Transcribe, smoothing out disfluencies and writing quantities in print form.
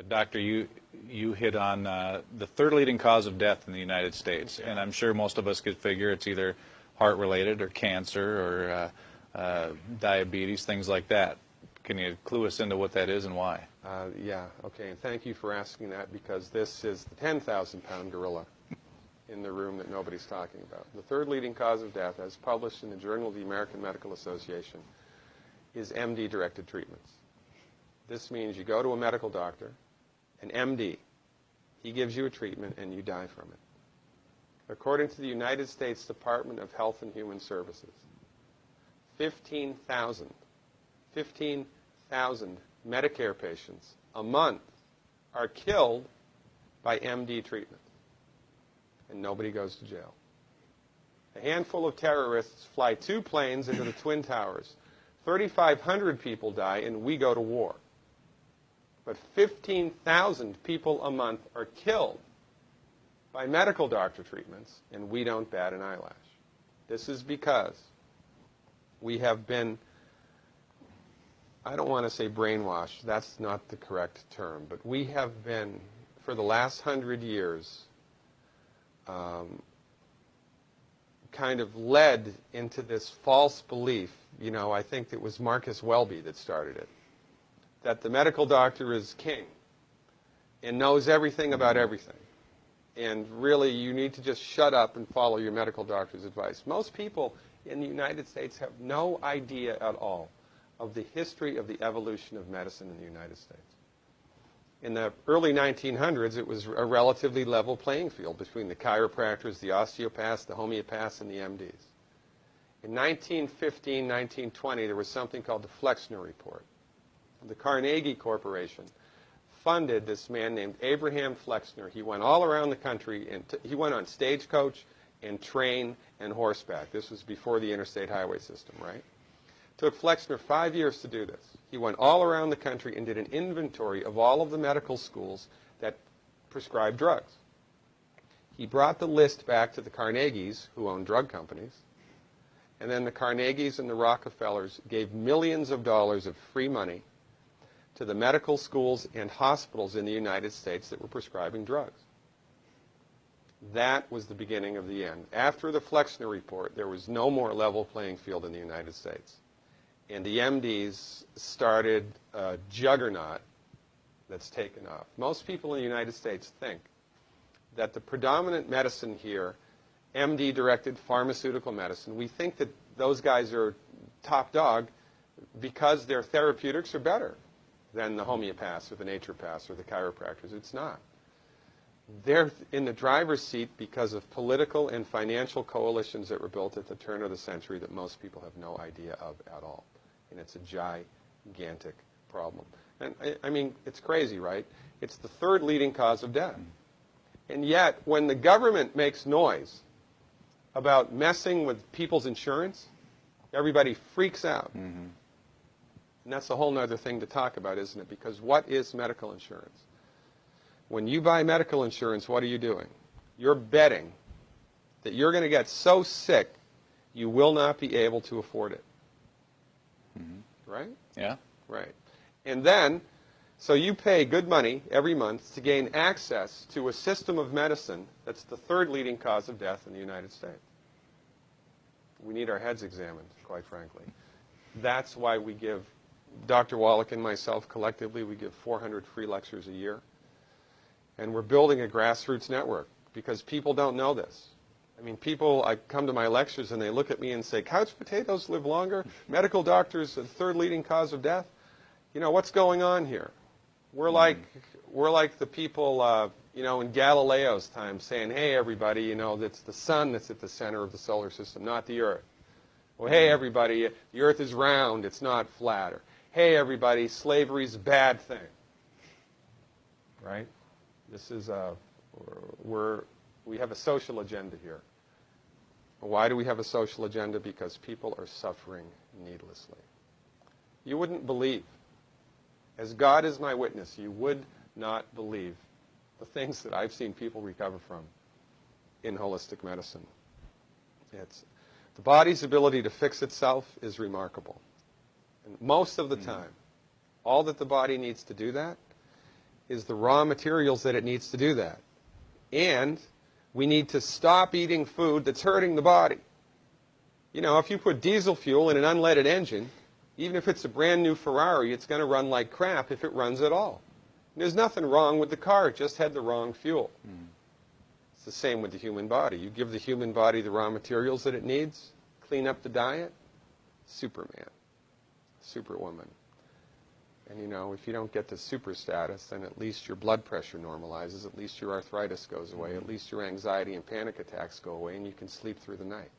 Doctor, you hit on the third leading cause of death in the United States, and I'm sure most of us could figure it's either heart-related or cancer or diabetes, things like that. Can you clue us into what that is and why? Yeah, okay, and thank you for asking that, because this is the 10,000-pound gorilla in the room that nobody's talking about. The third leading cause of death, as published in the Journal of the American Medical Association, is MD-directed treatments. This means you go to a medical doctor, an MD. He gives you a treatment and you die from it. According to the United States Department of Health and Human Services, 15,000 Medicare patients a month are killed by MD treatment, and nobody goes to jail. A handful of terrorists fly 2 planes into the Twin Towers. 3,500 people die, and we go to war. But 15,000 people a month are killed by medical doctor treatments, and we don't bat an eyelash. This is because we have been, I don't want to say brainwashed, that's not the correct term, but we have been, for the last 100 years, kind of led into this false belief. You know, I think it was Marcus Welby that started it, that the medical doctor is king and knows everything about everything. And really, you need to just shut up and follow your medical doctor's advice. Most people in the United States have no idea at all of the history of the evolution of medicine in the United States. In the early 1900s, it was a relatively level playing field between the chiropractors, the osteopaths, the homeopaths, and the MDs. In 1915, 1920, there was something called the Flexner Report. The Carnegie Corporation funded this man named Abraham Flexner. He went all around the country, and he went on stagecoach and train and horseback. This was before the interstate highway system, right? It took Flexner 5 years to do this. He went all around the country and did an inventory of all of the medical schools that prescribed drugs. He brought the list back to the Carnegies, who own drug companies, and then the Carnegies and the Rockefellers gave millions of dollars of free money to the medical schools and hospitals in the United States that were prescribing drugs. That was the beginning of the end. After the Flexner Report, there was no more level playing field in the United States. And the MDs started a juggernaut that's taken off. Most people in the United States think that the predominant medicine here, MD-directed pharmaceutical medicine, we think that those guys are top dog because their therapeutics are better than the homeopaths or the naturopaths or the chiropractors. It's not. They're in the driver's seat because of political and financial coalitions that were built at the turn of the century that most people have no idea of at all. And it's a gigantic problem. And I mean, it's crazy, right? It's the third leading cause of death. And yet, when the government makes noise about messing with people's insurance, everybody freaks out. Mm-hmm. And that's a whole other thing to talk about, isn't it? Because what is medical insurance? When you buy medical insurance, what are you doing? You're betting that you're going to get so sick you will not be able to afford it. Mm-hmm. Right? Yeah. Right. And then, so you pay good money every month to gain access to a system of medicine that's the third leading cause of death in the United States. We need our heads examined, quite frankly. That's why we give, Dr. Wallach and myself collectively, we give 400 free lectures a year. And we're building a grassroots network because people don't know this. I mean, people, I come to my lectures and they look at me and say, couch potatoes live longer? Medical doctors are the third leading cause of death? You know, what's going on here? We're like the people, you know, in Galileo's time saying, hey, everybody, you know, it's the sun that's at the center of the solar system, not the Earth. Well, hey, everybody, the Earth is round, it's not flat. Or, hey, everybody, slavery's a bad thing. Right? This is we have a social agenda here. Why do we have a social agenda? Because people are suffering needlessly. You wouldn't believe, as God is my witness, you would not believe the things that I've seen people recover from in holistic medicine. The body's ability to fix itself is remarkable. And most of the time, all that the body needs to do that is the raw materials that it needs to do that. And we need to stop eating food that's hurting the body. You know, if you put diesel fuel in an unleaded engine, even if it's a brand new Ferrari, it's going to run like crap if it runs at all. And there's nothing wrong with the car, it just had the wrong fuel. It's the same with the human body. You give the human body the raw materials that it needs, clean up the diet, Superman, Superwoman. And you know, if you don't get to super status, then at least your blood pressure normalizes, at least your arthritis goes away, at least your anxiety and panic attacks go away, and you can sleep through the night.